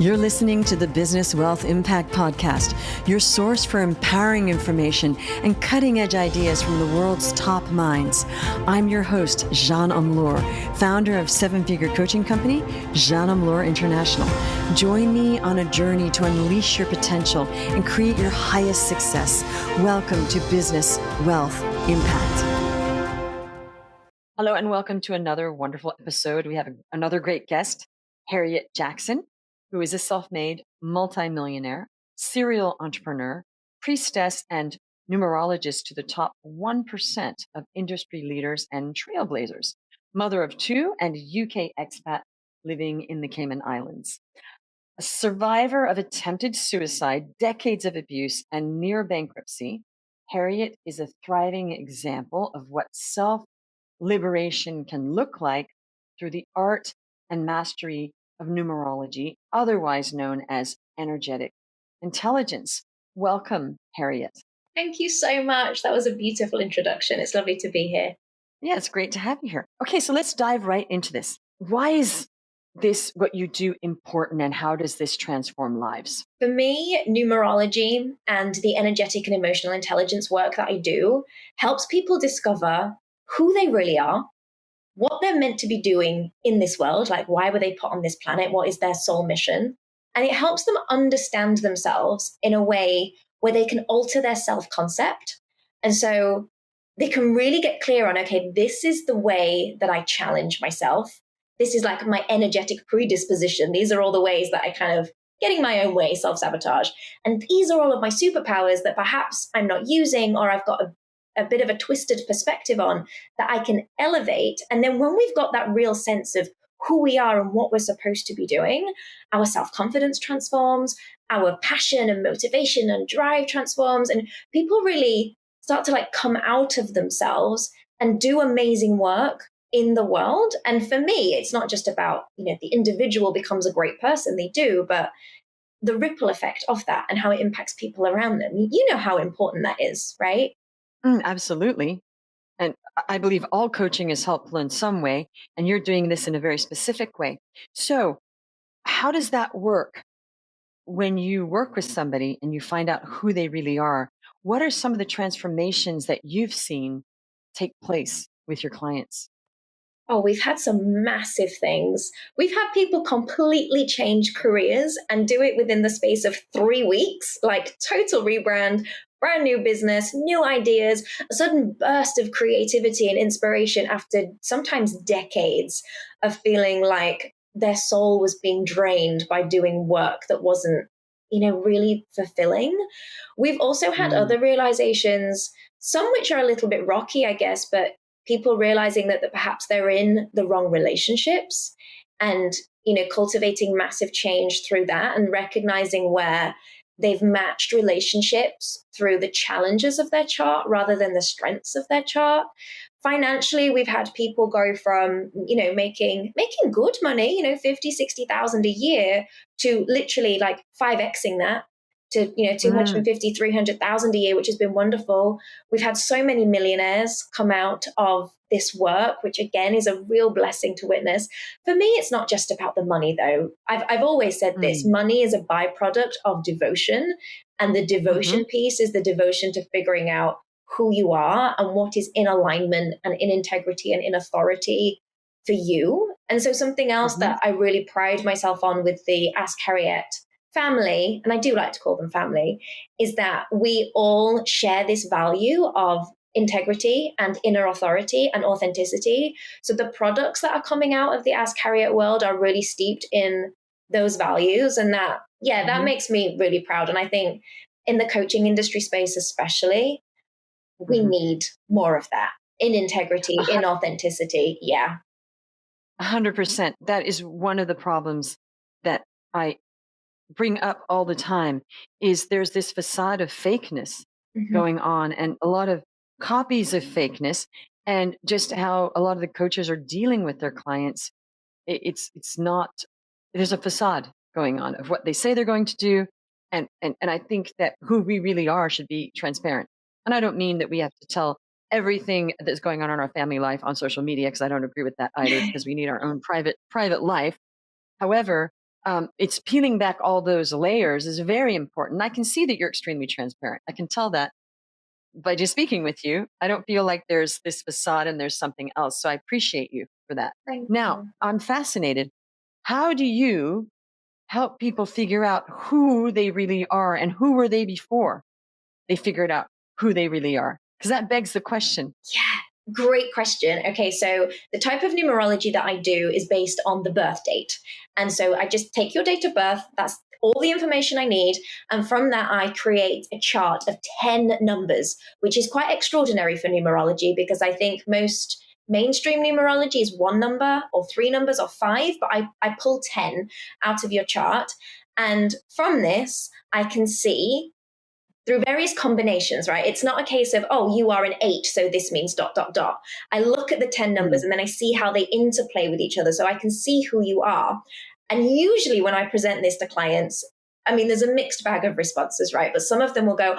You're listening to the Business Wealth Impact Podcast, your source for empowering information and cutting-edge ideas from the world's top minds. I'm your host, Jeanne Amlour, founder of seven-figure coaching company, Jeanne Amlour International. Join me on a journey to unleash your potential and create your highest success. Welcome to Business Wealth Impact. Hello, and welcome to another wonderful episode. We have another great guest, Harriette Jackson, who is a self-made multimillionaire, serial entrepreneur, priestess, and numerologist to the top 1% of industry leaders and trailblazers, mother of two and UK expat living in the Cayman Islands. A survivor of attempted suicide, decades of abuse, and near bankruptcy, Harriette is a thriving example of what self-liberation can look like through the art and mastery of numerology, otherwise known as energetic intelligence. Welcome, Harriette. Thank you so much. That was a beautiful introduction. It's lovely to be here. Yeah, it's great to have you here. Okay, so let's dive right into this. Why is this what you do important, and how does this transform lives? For me, numerology and the energetic and emotional intelligence work that I do helps people discover who they really are, what they're meant to be doing in this world, like why were they put on this planet, what is their soul mission, and it helps them understand themselves in a way where they can alter their self-concept. And so they can really get clear on, okay, this is the way that I challenge myself. This is like my energetic predisposition. These are all the ways that I kind of getting my own way, self-sabotage. And these are all of my superpowers that perhaps I'm not using, or I've got a bit of a twisted perspective on that I can elevate. And then when we've got that real sense of who we are and what we're supposed to be doing, our self-confidence transforms, our passion and motivation and drive transforms, and people really start to like come out of themselves and do amazing work in the world. And for me, it's not just about, the individual becomes a great person, they do, but the ripple effect of that and how it impacts people around them. You know how important that is, right? Absolutely. And I believe all coaching is helpful in some way, and you're doing this in a very specific way. So how does that work when you work with somebody and you find out who they really are? What are some of the transformations that you've seen take place with your clients? Oh, we've had some massive things. We've had people completely change careers and do it within the space of 3 weeks, like total rebrand, brand new business, new ideas, a sudden burst of creativity and inspiration after sometimes decades of feeling like their soul was being drained by doing work that wasn't, really fulfilling. We've also had other realizations, some which are a little bit rocky, I guess, but people realizing that perhaps they're in the wrong relationships and, cultivating massive change through that and recognizing where they've matched relationships through the challenges of their chart rather than the strengths of their chart. Financially, we've had people go from, making good money, 50, 60,000 a year to literally like 5xing that to 250, 300,000 a year, which has been wonderful. We've had so many millionaires come out of this work, which again is a real blessing to witness. For me, it's not just about the money, though. I've always said this: money is a byproduct of devotion, and the devotion piece is the devotion to figuring out who you are and what is in alignment and in integrity and in authority for you. And so something else that I really pride myself on with the Ask Harriette family, and I do like to call them family, is that we all share this value of integrity and inner authority and authenticity. So the products that are coming out of the Ask Harriette world are really steeped in those values. And that makes me really proud. And I think in the coaching industry space, especially, we need more of that in integrity, in authenticity. Yeah. 100%. That is one of the problems that I bring up all the time, is there's this facade of fakeness going on, and a lot of copies of fakeness, and just how a lot of the coaches are dealing with their clients. It's not, there's a facade going on of what they say they're going to do. And I think that who we really are should be transparent. And I don't mean that we have to tell everything that's going on in our family life on social media, because I don't agree with that either, because we need our own private life. However, it's peeling back all those layers is very important. I can see that you're extremely transparent. I can tell that by just speaking with you. I don't feel like there's this facade and there's something else. So I appreciate you for that. Thank Now, you. I'm fascinated. How do you help people figure out who they really are and who were they before they figured out who they really are? Because that begs the question. Yeah, great question. Okay, so the type of numerology that I do is based on the birth date. And so I just take your date of birth, that's all the information I need. And from that, I create a chart of 10 numbers, which is quite extraordinary for numerology because I think most mainstream numerology is one number or three numbers or five, but I pull 10 out of your chart. And from this, I can see through various combinations, right? It's not a case of, oh, you are an 8, so this means dot, dot, dot. I look at the 10 numbers and then I see how they interplay with each other so I can see who you are. And usually when I present this to clients, I mean, there's a mixed bag of responses, right? But some of them will go,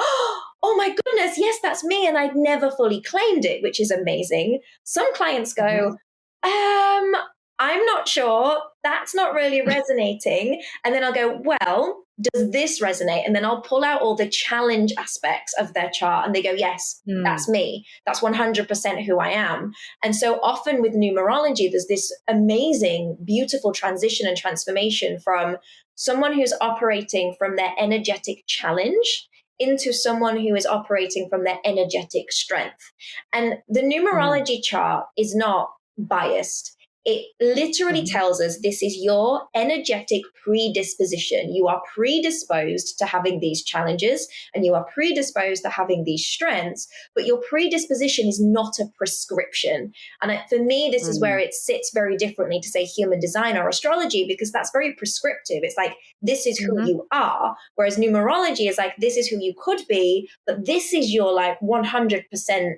oh my goodness, yes, that's me. And I'd never fully claimed it, which is amazing. Some clients go, I'm not sure. That's not really resonating. And then I'll go, well, does this resonate? And then I'll pull out all the challenge aspects of their chart and they go, yes, that's me. That's 100% who I am. And so often with numerology, there's this amazing, beautiful transition and transformation from someone who's operating from their energetic challenge into someone who is operating from their energetic strength. And the numerology chart is not biased. It literally tells us this is your energetic predisposition. You are predisposed to having these challenges and you are predisposed to having these strengths, but your predisposition is not a prescription. And for me, this is where it sits very differently to say human design or astrology, because that's very prescriptive. It's like, this is who you are. Whereas numerology is like, this is who you could be, but this is your like 100%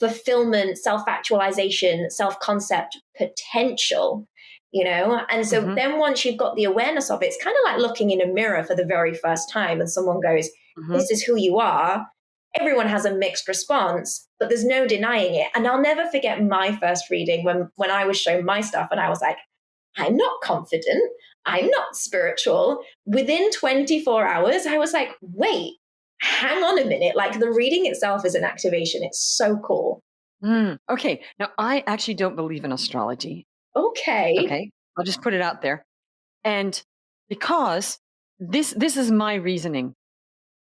fulfillment, self-actualization, self-concept potential, you know? And so then once you've got the awareness of it, it's kind of like looking in a mirror for the very first time and someone goes, this is who you are. Everyone has a mixed response, but there's no denying it. And I'll never forget my first reading when I was shown my stuff and I was like, I'm not confident. I'm not spiritual. Within 24 hours, I was like, wait, hang on a minute. Like the reading itself is an activation. It's so cool. Okay. Now, I actually don't believe in astrology. Okay. Okay. I'll just put it out there. And because this is my reasoning.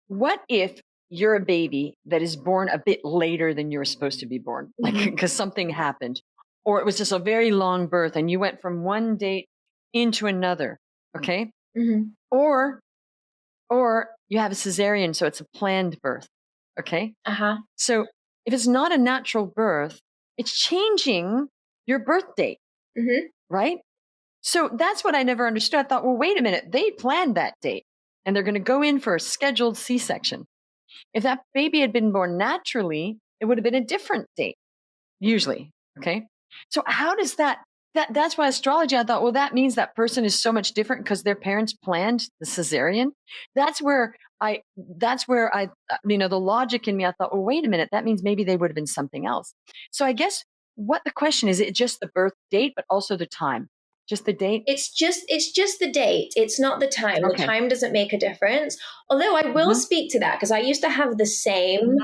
What if you're a baby that is born a bit later than you were supposed to be born? Like, because something happened, or it was just a very long birth and you went from one date into another. Okay. Or you have a cesarean, so it's a planned birth. Okay. So if it's not a natural birth, it's changing your birth date, right? So that's what I never understood. I thought, well, wait a minute, they planned that date and they're going to go in for a scheduled C-section. If that baby had been born naturally, it would have been a different date, usually. Okay. So how does that's why astrology, I thought, well, that means that person is so much different because their parents planned the cesarean. That's where I, the logic in me, I thought, well, wait a minute, that means maybe they would have been something else. So I guess what the question is it just the birth date, but also the time? Just the date? It's just the date. It's not the time. Okay. The time doesn't make a difference. Although I will speak to that because I used to have the same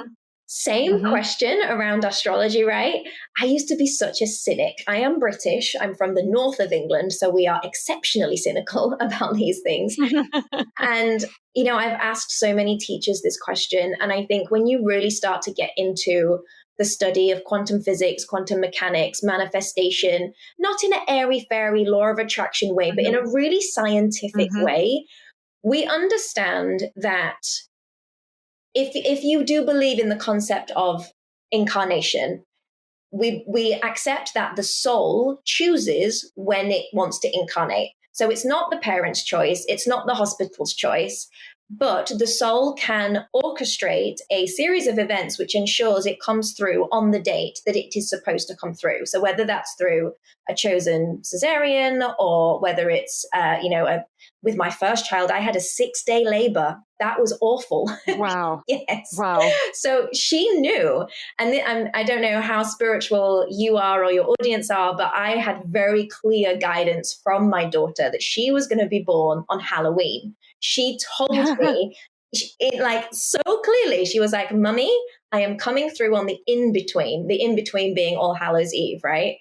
question around astrology, right? I used to be such a cynic. I am British. I'm from the north of England, so we are exceptionally cynical about these things. And, you know, I've asked so many teachers this question. And I think when you really start to get into the study of quantum physics, quantum mechanics, manifestation, not in an airy-fairy law of attraction way, but in a really scientific way, we understand that if you do believe in the concept of incarnation, we accept that the soul chooses when it wants to incarnate. So it's not the parent's choice, it's not the hospital's choice, but the soul can orchestrate a series of events which ensures it comes through on the date that it is supposed to come through. So whether that's through a chosen cesarean, or whether it's, with my first child, I had a 6-day labor. That was awful. Wow. Yes. Wow. So she knew, and I don't know how spiritual you are or your audience are, but I had very clear guidance from my daughter that she was going to be born on Halloween. She told me it like so clearly. She was like, "Mummy, I am coming through on the in between being All Hallows Eve, right?"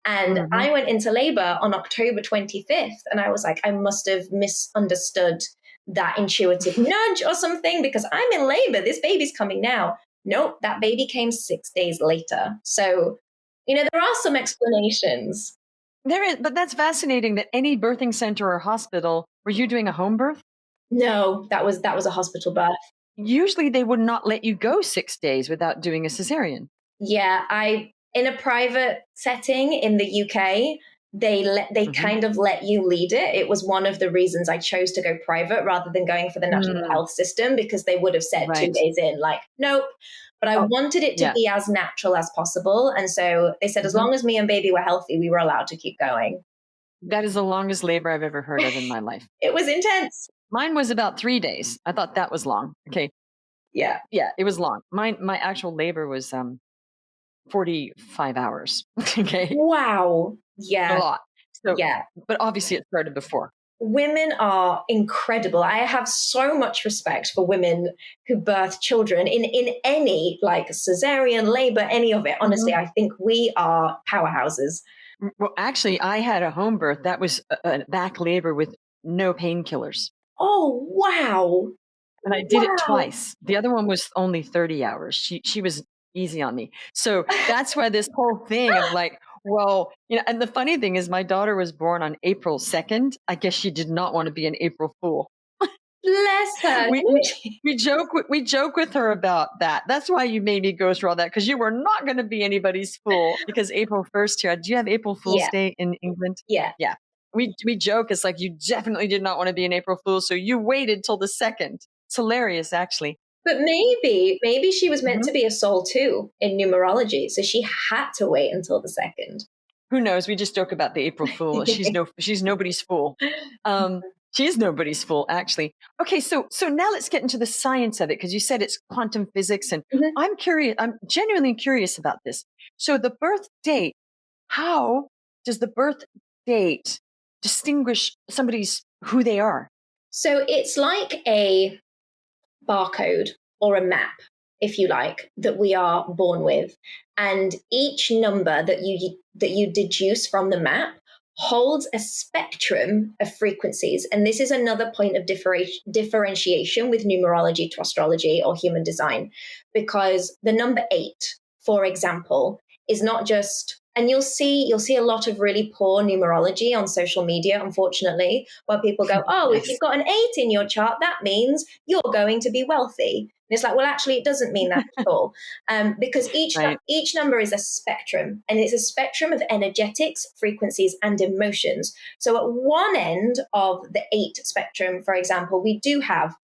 And Mm-hmm. I went into labor on October 25th, and I was like, I must have misunderstood that intuitive nudge or something, because I'm in labor. This baby's coming now. Nope, that baby came 6 days later. So, there are some explanations. There is, but that's fascinating that any birthing center or hospital, were you doing a home birth? No, that was a hospital birth. Usually they would not let you go 6 days without doing a cesarean. Yeah, in a private setting in the UK, they kind of let you lead it. It was one of the reasons I chose to go private rather than going for the national health system, because they would have said Right. 2 days in, like, nope. But I wanted it to be as natural as possible. And so they said, as long as me and baby were healthy, we were allowed to keep going. That is the longest labor I've ever heard of in my life. It was intense. Mine was about 3 days. I thought that was long. Okay. Yeah. Yeah, it was long. My actual labor was 45 hours. Okay. Wow. Yeah. A lot. So, yeah. But obviously it started before. Women are incredible. I have so much respect for women who birth children in any, like, cesarean, labor, any of it. Honestly, I think we are powerhouses. Well, actually, I had a home birth. That was a back labor with no painkillers. Oh, wow. And I did it twice. The other one was only 30 hours. She was easy on me. So that's why this whole thing of like, well, and the funny thing is my daughter was born on April 2nd. I guess she did not want to be an April Fool. Bless her. We joke with her about that. That's why you made me go through all that, because you were not going to be anybody's fool. Because April 1st here, do you have April Fool's Day in England? Yeah. Yeah. We joke. It's like, you definitely did not want to be an April Fool, so you waited till the 2nd. It's hilarious, actually. But maybe she was meant to be a soul too in numerology, so she had to wait until the 2nd. Who knows? We just joke about the April Fool. She's nobody's fool. She is nobody's fool, actually. Okay, so now let's get into the science of it, because you said it's quantum physics, and I'm curious. I'm genuinely curious about this. So the birth date, how does the birth date distinguish somebody's who they are? So it's like a barcode or a map, if you like, that we are born with, and each number that you deduce from the map holds a spectrum of frequencies. And this is another point of differentiation with numerology to astrology or human design, because the number 8, for example, is not just, and you'll see a lot of really poor numerology on social media, unfortunately, where people go, oh, if you've got an 8 in your chart, that means you're going to be wealthy. And it's like, well, actually, it doesn't mean that at all, because each number is a spectrum, and it's a spectrum of energetics, frequencies, and emotions. So at one end of the 8 spectrum, for example, we do have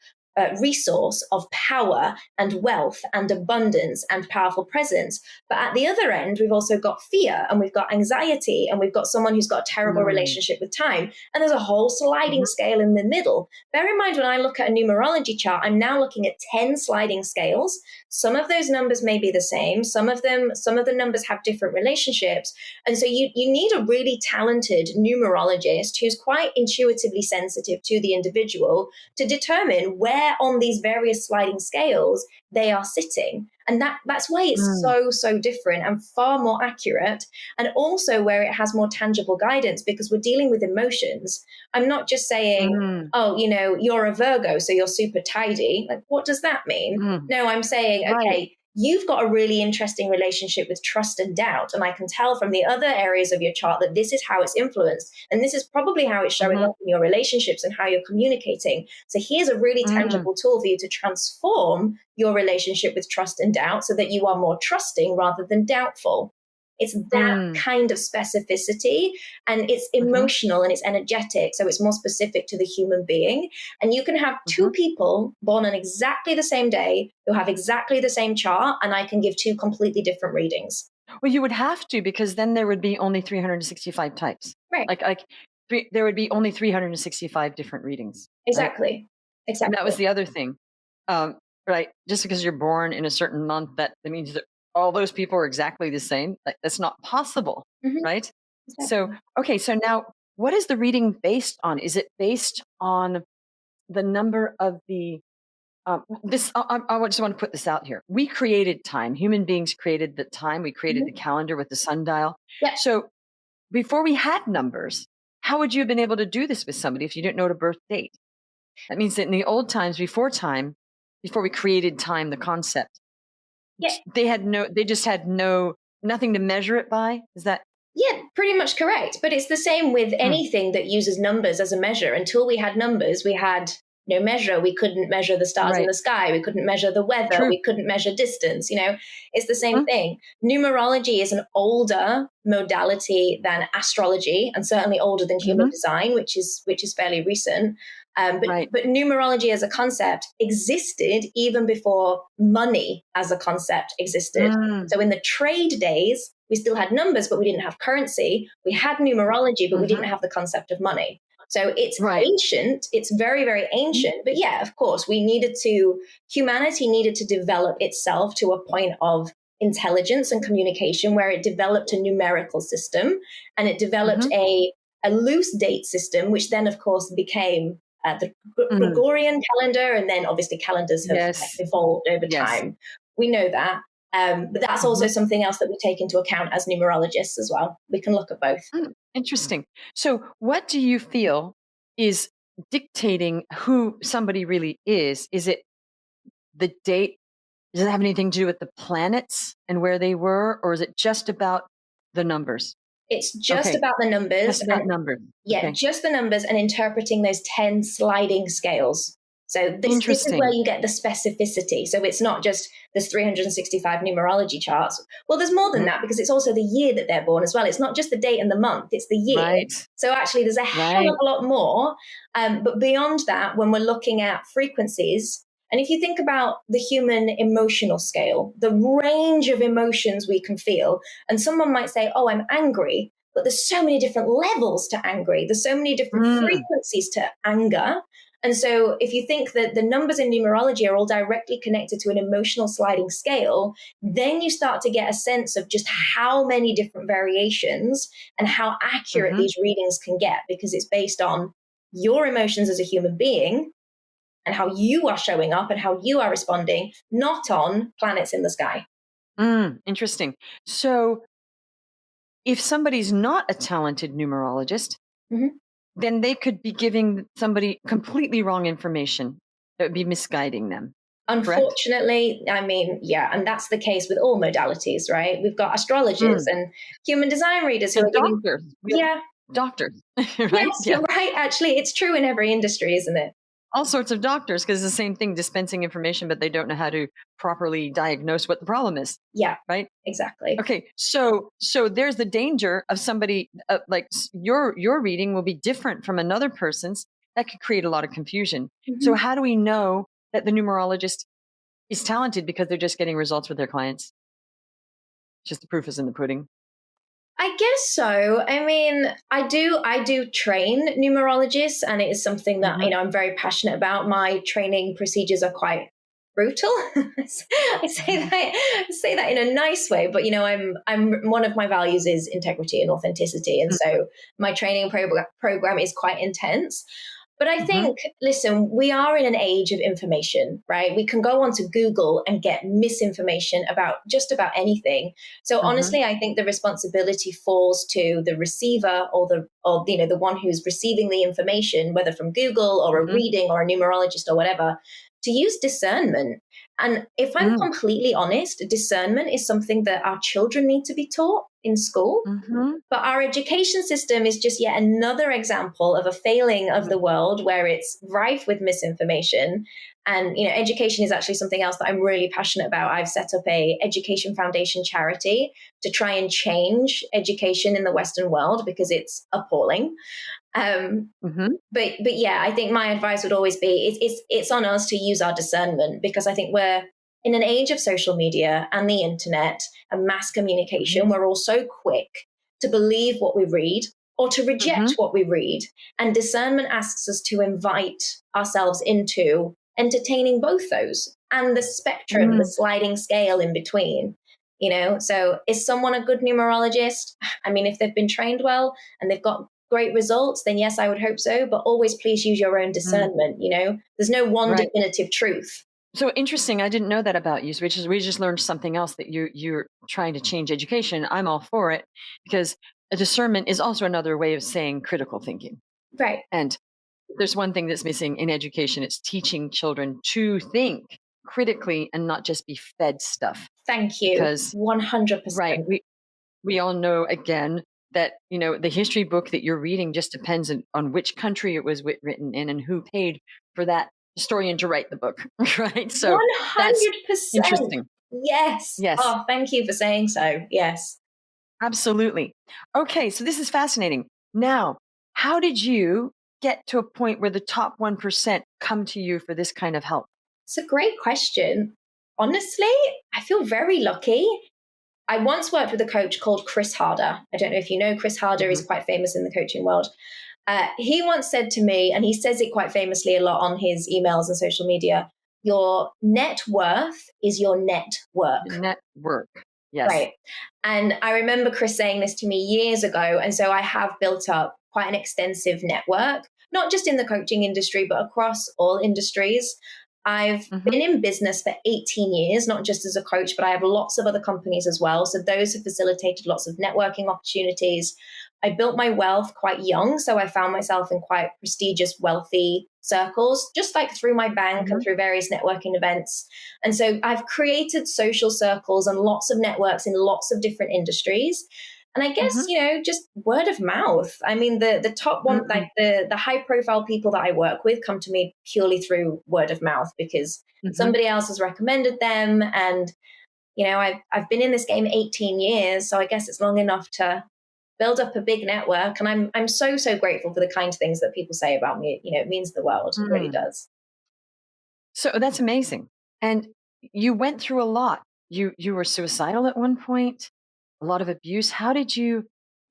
resource of power and wealth and abundance and powerful presence. But at the other end, we've also got fear, and we've got anxiety, and we've got someone who's got a terrible relationship with time. And there's a whole sliding scale in the middle. Bear in mind, when I look at a numerology chart, I'm now looking at 10 sliding scales. Some of those numbers may be the same. Some of the numbers have different relationships. And so you need a really talented numerologist who's quite intuitively sensitive to the individual to determine where on these various sliding scales they are sitting. And that's why it's so different and far more accurate, and also where it has more tangible guidance, because we're dealing with emotions. I'm not just saying, oh, you're a Virgo, so you're super tidy. Like, what does that mean? No, I'm saying, okay, you've got a really interesting relationship with trust and doubt. And I can tell from the other areas of your chart that this is how it's influenced. And this is probably how it's showing up in your relationships and how you're communicating. So here's a really tangible tool for you to transform your relationship with trust and doubt so that you are more trusting rather than doubtful. It's that kind of specificity, and it's emotional and it's energetic. So it's more specific to the human being. And you can have two people born on exactly the same day who have exactly the same chart, and I can give two completely different readings. Well, you would have to, because then there would be only 365 types. Right. There would be only 365 different readings. Right. Exactly. And that was Exactly. the other thing. Right. Just because you're born in a certain month, that means that all those people are exactly the same. Like, that's not possible. Hmm. Right. So, Exactly. okay. So now, what is the reading based on? Is it based on the number of the this I just want to put this out here. We created time. Human beings created the time. We created the Hmm. calendar with the sundial. Yeah. So before we had numbers, how would you have been able to do this with somebody if you didn't know the birth date? That means that in the old times, before time, before we created time, the concept, Yeah. they just had nothing to measure it by. Is that Yeah, pretty much correct. But it's the same with mm, anything that uses numbers as a measure. Until we had numbers, we had no measure. We couldn't measure the stars in right? the sky. We couldn't measure the weather. True. We couldn't measure distance. It's the same Mm-hmm. thing. Numerology is an older modality than astrology, and certainly older than human Mm-hmm. design, which is fairly recent. But Right. but numerology as a concept existed even before money as a concept existed. Mm, So in the trade days, we still had numbers, but we didn't have currency. We had numerology, but we didn't mm-hmm. have the concept of money. So it's Right. ancient. It's very, very Mm-hmm. ancient. But yeah, of course, humanity needed to develop itself to a point of intelligence and communication where it developed a numerical system and it developed Mm-hmm. a loose date system, which then, of course, became the Mm. Gregorian calendar. And then obviously calendars have Yes. evolved over Yes. time. We know that. But that's also Mm-hmm. something else that we take into account as numerologists as well. We can look at both. Interesting. So, what do you feel is dictating who somebody really is? Is it the date? Does it have anything to do with the planets and where they were, or is it just about the numbers? It's just Okay, about the numbers just about and numbers. yeah, Okay, just the numbers and interpreting those 10 sliding scales. So this is where interesting. you get the specificity. So it's not just there's 365 numerology charts. Well, there's more than Mhm. that because it's also the year that they're born as well. It's not just the date and the month, it's the year. Right, So actually there's a hell of right. a lot more. But beyond that, when we're looking at frequencies, and if you think about the human emotional scale, the range of emotions we can feel, and someone might say, oh, I'm angry, but there's so many different levels to angry. There's so many different Mm, frequencies to anger. And so if you think that the numbers in numerology are all directly connected to an emotional sliding scale, then you start to get a sense of just how many different variations and how accurate hmm. these readings can get because it's based on your emotions as a human being and how you are showing up and how you are responding, not on planets in the sky. Interesting. So, if somebody's not a talented numerologist, Mhm. then they could be giving somebody completely wrong information that would be misguiding them. Correct? Unfortunately, I mean, yeah, and that's the case with all modalities, right? We've got astrologers Mm. and human design readers who And are giving, doctors. We have yeah, doctors, yes, right? you're Yeah. right. Actually, it's true in every industry, isn't it? All sorts of doctors, because it's the same thing, dispensing information, but they don't know how to properly diagnose what the problem is, Yeah, right? exactly. Okay, so there's the danger of somebody your reading will be different from another person's. That could create a lot of confusion. So Mhm. how do we know that the numerologist is talented because they're just getting results with their clients? Just the proof is in the pudding. I guess so. I mean, I do train numerologists, and it is something that Hmm. I'm very passionate about. My training procedures are quite brutal. I say that in a nice way, but I'm one of my values is integrity and authenticity, and so my training program is quite intense. But I Hmm. think, listen, we are in an age of information, right? We can go onto Google and get misinformation about just about anything. So Hmm. honestly, I think the responsibility falls to the receiver or the one who's receiving the information, whether from Google or a Hmm. reading or a numerologist or whatever, to use discernment. And if I'm Hmm. completely honest, discernment is something that our children need to be taught in school. Hmm. But our education system is just yet another example of a failing of the world where it's rife with misinformation. And education is actually something else that I'm really passionate about. I've set up a education foundation charity to try and change education in the Western world because it's appalling. Um, Hmm. but yeah, I think my advice would always be it's on us to use our discernment because I think we're in an age of social media and the internet and mass communication, we're all so quick to believe what we read or to reject what we read. And discernment asks us to invite ourselves into entertaining both those and the spectrum, the sliding scale in between. So is someone a good numerologist? I mean, if they've been trained well and they've got great results, then yes, I would hope so. But always please use your own discernment. There's no one definitive truth. So interesting. I didn't know that about you. So we just learned something else, that you're trying to change education. I'm all for it, because a discernment is also another way of saying critical thinking. Right. And there's one thing that's missing in education. It's teaching children to think critically and not just be fed stuff. Thank you. Because 100%. Right. We all know, again, that, the history book that you're reading just depends on which country it was written in and who paid for that historian to write the book, right? So 100%. that's interesting. Yes. Oh, thank you for saying so. Yes. Absolutely. Okay, so this is fascinating. Now, how did you get to a point where the top 1% come to you for this kind of help? It's a great question. Honestly, I feel very lucky. I once worked with a coach called Chris Harder. I don't know if you know Chris Harder. He's quite famous in the coaching world. He once said to me, and he says it quite famously a lot on his emails and social media, your net worth is your network. Network. Yes. Right. And I remember Chris saying this to me years ago. And so I have built up quite an extensive network, not just in the coaching industry, but across all industries. I've been in business for 18 years, not just as a coach, but I have lots of other companies as well. So those have facilitated lots of networking opportunities. I built my wealth quite young. So I found myself in quite prestigious, wealthy circles, just like through my bank and through various networking events. And so I've created social circles and lots of networks in lots of different industries. And I guess, just word of mouth. I mean, the top one, like the high profile people that I work with come to me purely through word of mouth because somebody else has recommended them. And, I've been in this game 18 years. So I guess it's long enough to build up a big network. And I'm so, so grateful for the kind things that people say about me. It means the world. It really does. So that's amazing. And you went through a lot. You were suicidal at one point, a lot of abuse. How did you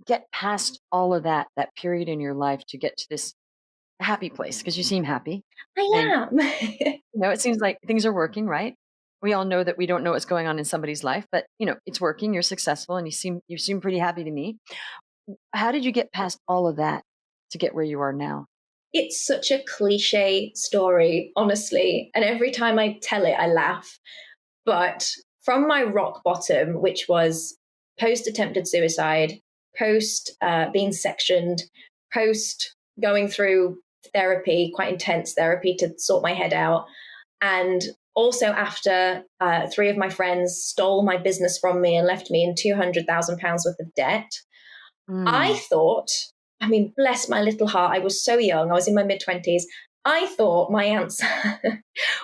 get past all of that period in your life to get to this happy place? Because you seem happy. I am. It seems like things are working, right? We all know that we don't know what's going on in somebody's life, but it's working. You're successful, and you seem pretty happy to me. How did you get past all of that to get where you are now? It's such a cliche story, honestly. And every time I tell it, I laugh. But from my rock bottom, which was post attempted suicide, post being sectioned, post going through therapy, quite intense therapy to sort my head out, and also after 3 of my friends stole my business from me and left me in £200,000 worth of debt, I thought, I mean, bless my little heart, I was so young, I was in my mid-20s. I thought my answer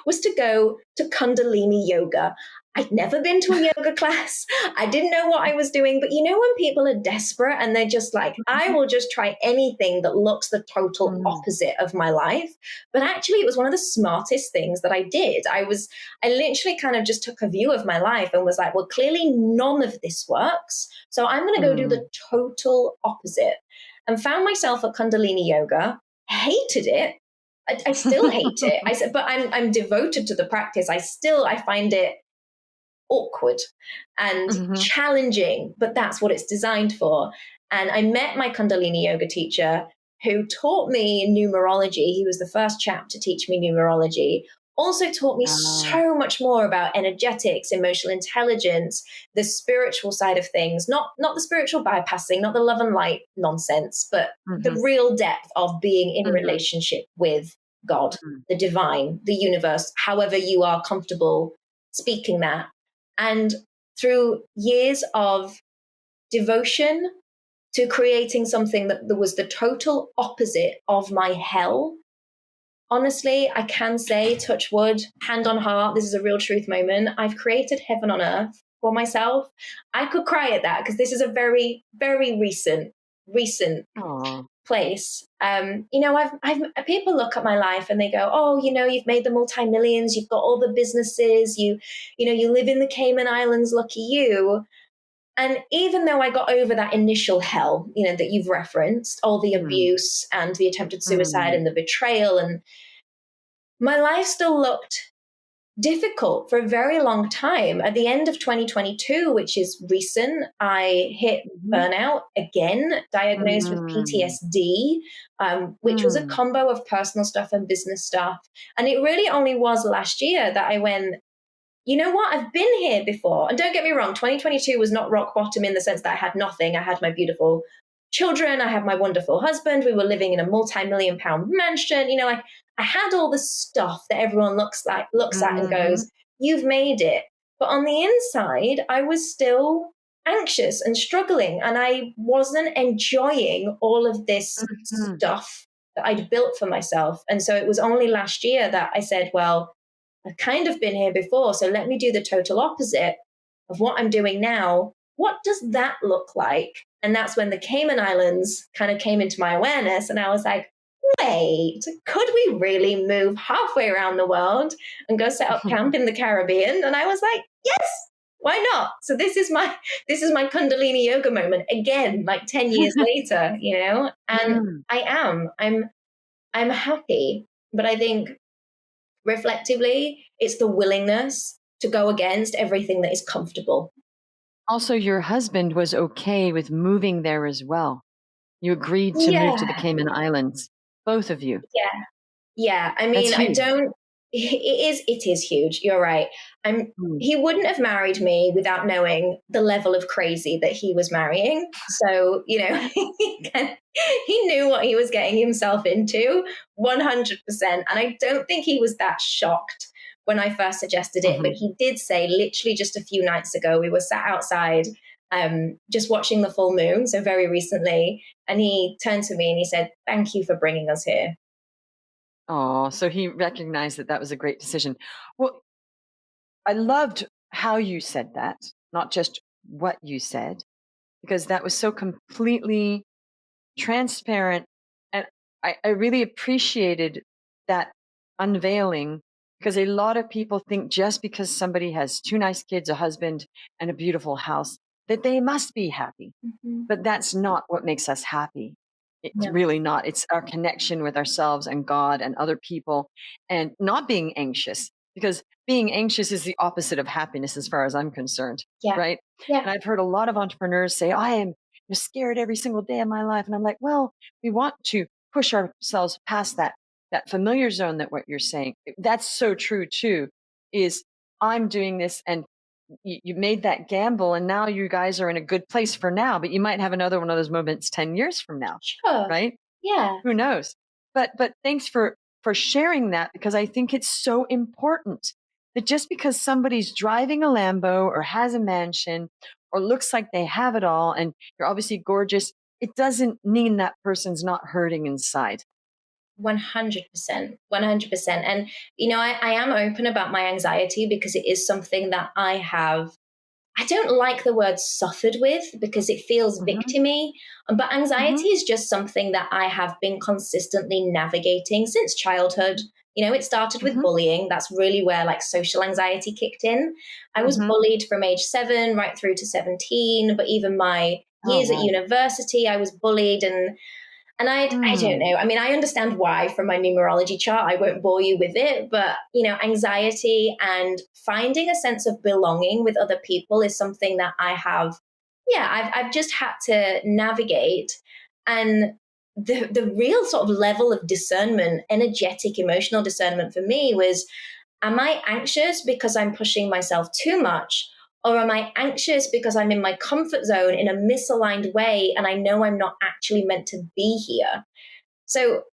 was to go to Kundalini yoga. I'd never been to a yoga class. I didn't know what I was doing. But when people are desperate and they're just like, I will just try anything that looks the total opposite of my life. But actually, it was one of the smartest things that I did. I literally kind of just took a view of my life and was like, well, clearly none of this works. So I'm going to go do the total opposite. And found myself at Kundalini yoga, hated it. I still hate it. I said, but I'm devoted to the practice. I find it awkward and challenging, but that's what it's designed for. And I met my Kundalini yoga teacher who taught me numerology. He was the first chap to teach me numerology. Also taught me so much more about energetics, emotional intelligence, the spiritual side of things, not the spiritual bypassing, not the love and light nonsense, but the real depth of being in relationship with God, the divine, the universe, however you are comfortable speaking that. And through years of devotion to creating something that was the total opposite of my hell, honestly, I can say, touch wood, hand on heart, this is a real truth moment. I've created heaven on earth for myself. I could cry at that because this is a very, very recent place. I've people look at my life and they go, oh, you've made the multi-millions, you've got all the businesses, you live in the Cayman Islands, lucky you. And even though I got over that initial hell, that you've referenced, all the abuse and the attempted suicide and the betrayal, and my life still looked difficult for a very long time. At the end of 2022, which is recent, I hit burnout again, diagnosed with PTSD, which was a combo of personal stuff and business stuff. And it really only was last year that I went, you know what? I've been here before. And don't get me wrong, 2022 was not rock bottom in the sense that I had nothing. I had my beautiful children. I had my wonderful husband. We were living in a multi-million-pound mansion. I had all the stuff that everyone looks at and goes, you've made it. But on the inside, I was still anxious and struggling. And I wasn't enjoying all of this stuff that I'd built for myself. And so it was only last year that I said, well, I've kind of been here before, so let me do the total opposite of what I'm doing now. What does that look like? And that's when the Cayman Islands kind of came into my awareness. And I was like, wait, could we really move halfway around the world and go set up camp in the Caribbean? And I was like, yes, why not? So this is my Kundalini yoga moment again, like 10 years later, and I'm happy. But I think reflectively, it's the willingness to go against everything that is comfortable. Also, your husband was okay with moving there as well. You agreed to move to the Cayman Islands, both of you. Yeah. I mean, it is huge. You're right. He wouldn't have married me without knowing the level of crazy that he was marrying. So, he knew what he was getting himself into 100%. And I don't think he was that shocked when I first suggested it. But he did say, literally just a few nights ago, we were sat outside just watching the full moon. So very recently. And he turned to me and he said, thank you for bringing us here. Oh, so he recognized that was a great decision. Well, I loved how you said that, not just what you said, because that was so completely transparent. And I really appreciated that unveiling, because a lot of people think just because somebody has 2 nice kids, a husband, and a beautiful house, that they must be happy. But that's not what makes us happy. It's really not. It's our connection with ourselves and God and other people, and not being anxious, because being anxious is the opposite of happiness as far as I'm concerned. Right. And I've heard a lot of entrepreneurs say, I am scared every single day of my life. And I'm like, well, we want to push ourselves past that familiar zone, that what you're saying. That's so true too, is I'm doing this, and you made that gamble, and now you guys are in a good place for now, but you might have another one of those moments 10 years from now. Sure. Right? Yeah. Who knows? But thanks for sharing that, because I think it's so important that just because somebody's driving a Lambo or has a mansion or looks like they have it all, and you're obviously gorgeous, it doesn't mean that person's not hurting inside. 100%. 100%. And, I am open about my anxiety, because it is something that I don't like the word suffered with, because it feels victimy, but anxiety is just something that I have been consistently navigating since childhood. It started with bullying. That's really where like social anxiety kicked in. I was bullied from age 7 right through to 17, but even my years at university, I was bullied. And I don't know. I mean, I understand why from my numerology chart. I won't bore you with it, but anxiety and finding a sense of belonging with other people is something that I have. Yeah, I've just had to navigate. And the real sort of level of discernment, energetic, emotional discernment for me was: am I anxious because I'm pushing myself too much? Or am I anxious because I'm in my comfort zone in a misaligned way and I know I'm not actually meant to be here? So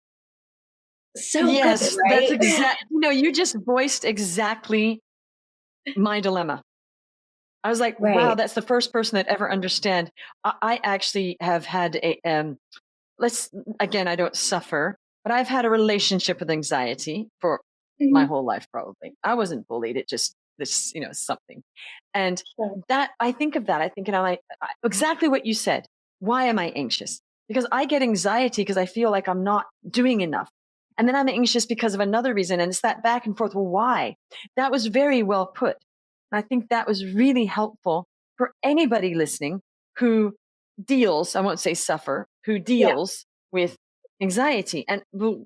yes, good, right? That's exact. You just voiced exactly my dilemma. I was like, wow, that's the first person that ever understand. I actually have had again, I don't suffer, but I've had a relationship with anxiety for my whole life, probably. I wasn't bullied. It just, something. And that, I think of that, and I'm like, exactly what you said. Why am I anxious? because I get anxiety because I feel like I'm not doing enough. And then I'm anxious because of another reason. And it's that back and forth. Well, why? That was very well put. And I think that was really helpful for anybody listening who deals, I won't say suffer, who Yeah. deals with anxiety. And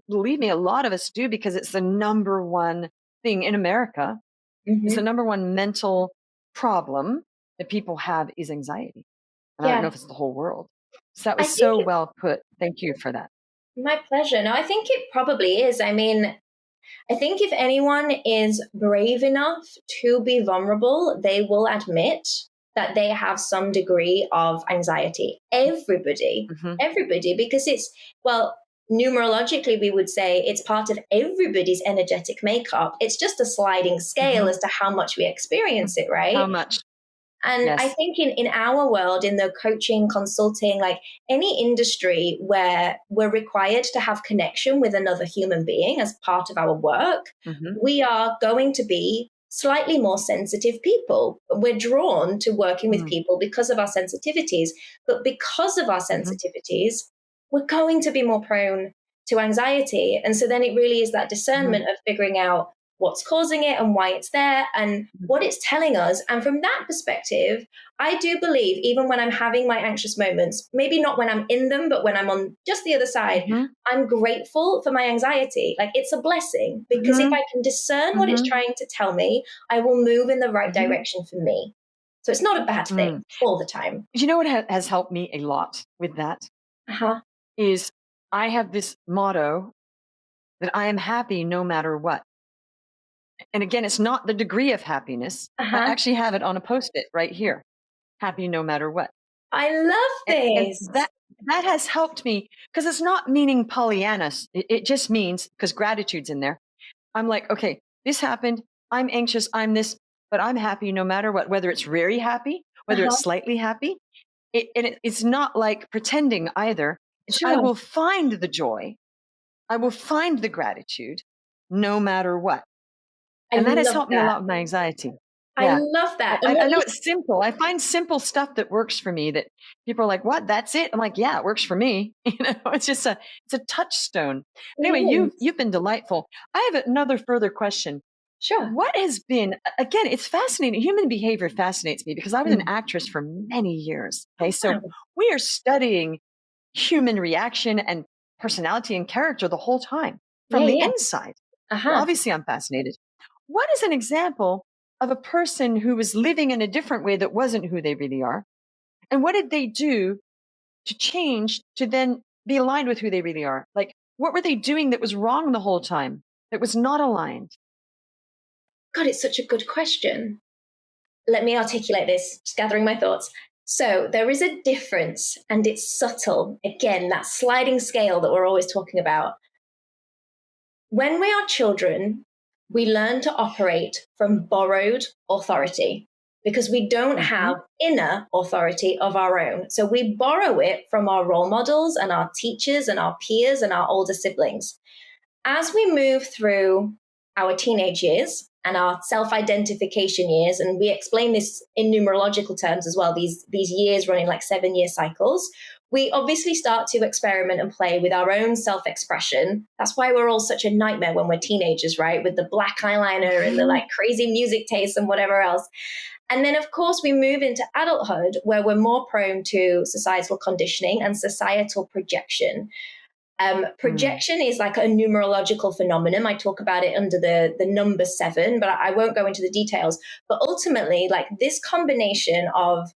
believe me, a lot of us do, because it's the number one thing in America. It's the Hmm. number one mental problem that people have is anxiety. And I don't know Yeah. if it's the whole world. So that I was think so well put. Thank you for that. my pleasure. No, I think it probably is. I mean, I think if anyone is brave enough to be vulnerable, they will admit that they have some degree of anxiety. Hmm. Everybody, because well, numerologically, we would say it's part of everybody's energetic makeup. It's just a sliding scale Hmm. as to how much we experience it, right? How much? And I Yes. think in our world, in the coaching, consulting, like any industry where we're required to have connection with another human being as part of our work, Hmm. we are going to be slightly more sensitive people. We're drawn to working with people because of our sensitivities, but because of our Hmm. sensitivities, we're going to be more prone to anxiety. And so then it really is that Hmm. discernment of figuring out what's causing it and why it's there and what it's telling us. And from that perspective, I do believe, even when I'm having my anxious moments, maybe not when I'm in them, but when I'm on just the other side, Hmm. I'm grateful for my anxiety. Like it's a blessing, because if Hmm. I can discern what it's Hmm. trying to tell me, I will move in the right Hmm. direction for me. So it's not a bad thing Mm. all the time. You know what has helped me a lot with that Uh-huh. is I have this motto that I am happy no matter what. And again, it's not the degree of happiness. I Uh-huh. actually have it on a post-it right here. Happy no matter what. I love And this. that has helped me, because it's not meaning Pollyanna. It just means, because gratitude's in there. I'm like, okay, this happened. I'm anxious. I'm this, but I'm happy no matter what, whether it's very happy, whether Uh-huh. it's slightly happy. It's not like pretending either. It's I Sure. will find the joy. I will find the gratitude no matter what. I And that has love helped me a that. lot with my anxiety. I Yeah. love I, that. And I what I know you it's simple. I find simple stuff that works for me, that people are like, what? That's it? I'm like, yeah, it works for me. It's just it's a touchstone. But anyway, it is. you've been delightful. I have another further question. Sure. What has been, again, it's fascinating. Human behavior fascinates me because I was an Mm. actress for many years. Okay. Oh, So wow. we are studying human reaction and personality and character the whole time from Yeah, the yeah. inside. So Uh-huh. obviously I'm fascinated. What is an example of a person who was living in a different way that wasn't who they really are? And what did they do to change to then be aligned with who they really are? Like, what were they doing that was wrong the whole time, that was not aligned? God, it's such a good question. Let me articulate this, just gathering my thoughts. So there is a difference, and it's subtle. Again, that sliding scale that we're always talking about. When we are children, we learn to operate from borrowed authority because we don't Hmm. have inner authority of our own. So we borrow it from our role models and our teachers and our peers and our older siblings. As we move through our teenage years and our self-identification years, and we explain this in numerological terms as well, these years running like 7-year cycles, we obviously start to experiment and play with our own self-expression. That's why we're all such a nightmare when we're teenagers, right? With the black eyeliner and the Hmm. like crazy music taste and whatever else. And then, of course, we move into adulthood where we're more prone to societal conditioning and societal projection. Mm. Projection is like a numerological phenomenon. I talk about it under the number 7, but I won't go into the details. But ultimately, like this combination of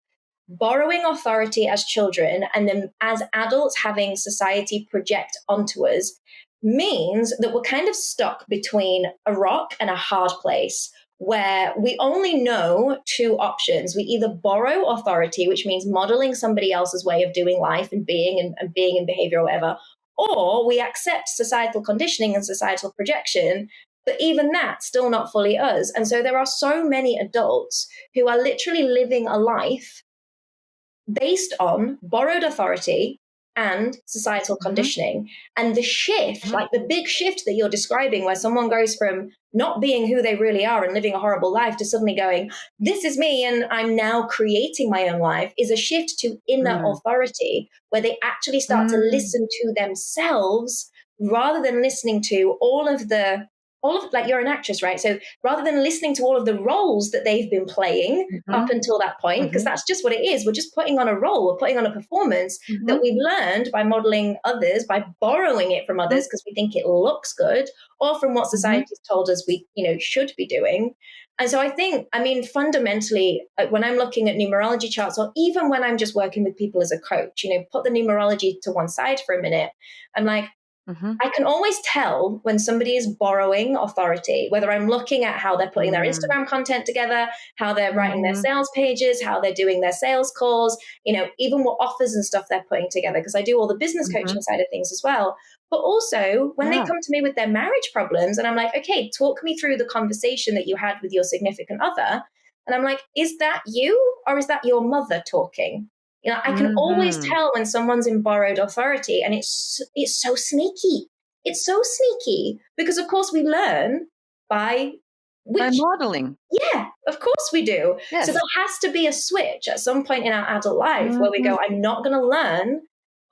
borrowing authority as children and then as adults having society project onto us means that we're kind of stuck between a rock and a hard place where we only know two options. We either borrow authority, which means modeling somebody else's way of doing life and being in behavior or whatever, or we accept societal conditioning and societal projection, but even that's still not fully us. And so there are so many adults who are literally living a life based on borrowed authority and societal conditioning. And the shift, like the big shift that you're describing, where someone goes from not being who they really are and living a horrible life to suddenly going, this is me and I'm now creating my own life, is a shift to inner authority, where they actually start to listen to themselves rather than listening to all of like, you're an actress, right? So rather than listening to all of the roles that they've been playing up until that point, because that's just what it is. We're just putting on a role, we're putting on a performance that we've learned by modeling others, by borrowing it from others because we think it looks good, or from what society's told us we, should be doing. And so I think, fundamentally, when I'm looking at numerology charts, or even when I'm just working with people as a coach, put the numerology to one side for a minute. I'm like, I can always tell when somebody is borrowing authority, whether I'm looking at how they're putting their Instagram content together, how they're writing their sales pages, how they're doing their sales calls, even what offers and stuff they're putting together, because I do all the business coaching side of things as well. But also when they come to me with their marriage problems and I'm like, okay, talk me through the conversation that you had with your significant other. And I'm like, is that you or is that your mother talking? I can always tell when someone's in borrowed authority, and it's so sneaky. It's so sneaky because, of course, we learn by modeling. Yeah, of course we do. Yes. So there has to be a switch at some point in our adult life where we go, I'm not going to learn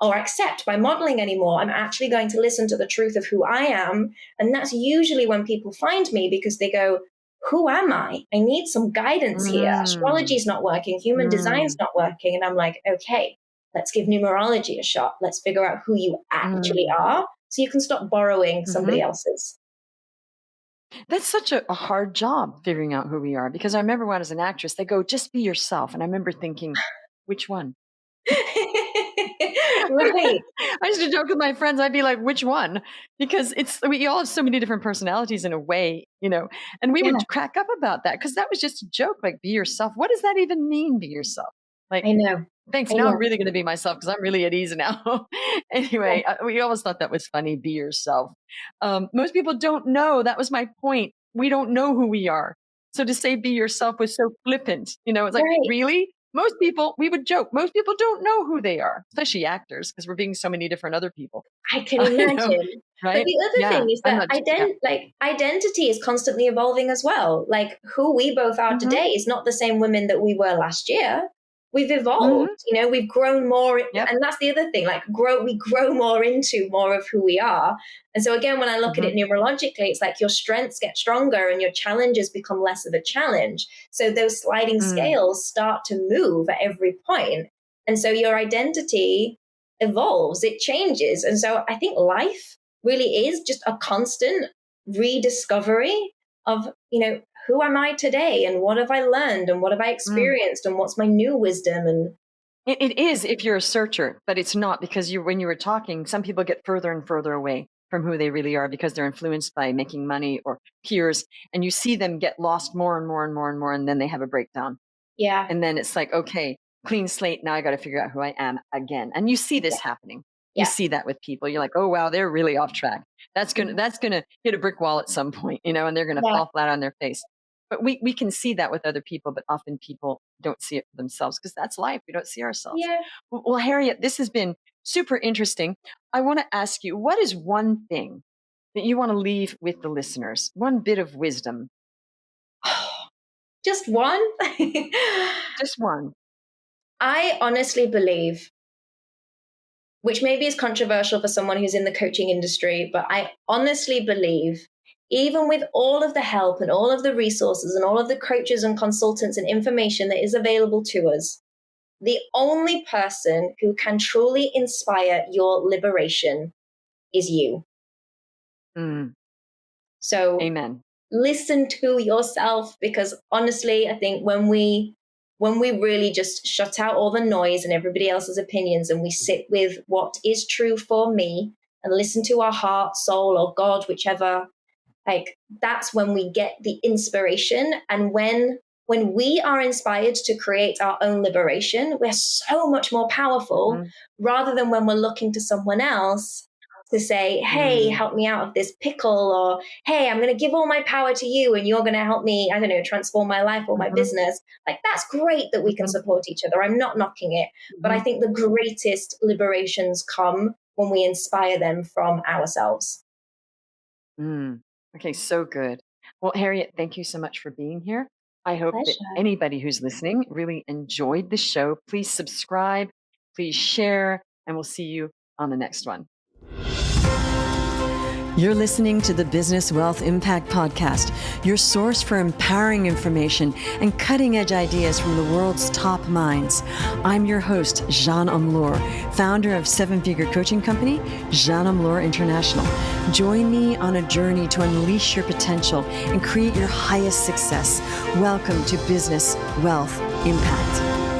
or accept by modeling anymore. I'm actually going to listen to the truth of who I am. And that's usually when people find me, because they go, who am I? I need some guidance here. Astrology is not working. Human design's not working. And I'm like, okay, let's give numerology a shot. Let's figure out who you actually are so you can stop borrowing somebody else's. That's such a hard job, figuring out who we are, because I remember when I was an actress, they go, just be yourself. And I remember thinking, which one? Right. I used to joke with my friends. I'd be like, which one? Because we all have so many different personalities in a way, and we would crack up about that because that was just a joke. Like, be yourself. What does that even mean? Be yourself. Like, I know. Thanks. Now I'm really going to be myself because I'm really at ease now. Anyway, we always thought that was funny. Be yourself. Most people don't know. That was my point. We don't know who we are. So to say be yourself was so flippant. It's like, really? Most people, we would joke, most people don't know who they are, especially actors, because we're being so many different other people. I can imagine. Right? But the other thing is that identity is constantly evolving as well. Like, who we both are today is not the same women that we were last year. We've evolved, we've grown more. And that's the other thing, we grow more into more of who we are. And so again, when I look at it numerologically, it's like your strengths get stronger and your challenges become less of a challenge. So those sliding scales start to move at every point. And so your identity evolves, it changes. And so I think life really is just a constant rediscovery of, who am I today, and what have I learned, and what have I experienced, and what's my new wisdom? And it is if you're a searcher, but it's not, because when you were talking, some people get further and further away from who they really are because they're influenced by making money or peers, and you see them get lost more and more and more and more, and then they have a breakdown. Yeah. And then it's like, okay, clean slate. Now I got to figure out who I am again. And you see this happening. You see that with people. You're like, oh, wow, they're really off track. That's going to hit a brick wall at some point, and they're going to fall flat on their face. But we can see that with other people, but often people don't see it for themselves because that's life. We don't see ourselves. Yeah. Well, Harriette, this has been super interesting. I want to ask you, what is one thing that you want to leave with the listeners? One bit of wisdom. Just one? Just one. I honestly believe, which maybe is controversial for someone who's in the coaching industry, but I honestly believe, even with all of the help and all of the resources and all of the coaches and consultants and information that is available to us, the only person who can truly inspire your liberation is you. So amen. Listen to yourself, because honestly, I think when we really just shut out all the noise and everybody else's opinions, and we sit with what is true for me and listen to our heart, soul, or God, whichever, that's when we get the inspiration. And when we are inspired to create our own liberation, we're so much more powerful rather than when we're looking to someone else to say, hey, help me out of this pickle, or hey, I'm going to give all my power to you and you're going to help me, I don't know, transform my life or my business. Like, that's great that we can support each other. I'm not knocking it, but I think the greatest liberations come when we inspire them from ourselves. Okay, so good. Well, Harriette, thank you so much for being here. I hope that Pleasure. anybody who's listening really enjoyed the show. Please subscribe, please share, and we'll see you on the next one. You're listening to the Business Wealth Impact Podcast, your source for empowering information and cutting-edge ideas from the world's top minds. I'm your host, Jeanne Amlour, founder of seven-figure coaching company, Jeanne Amlour International. Join me on a journey to unleash your potential and create your highest success. Welcome to Business Wealth Impact.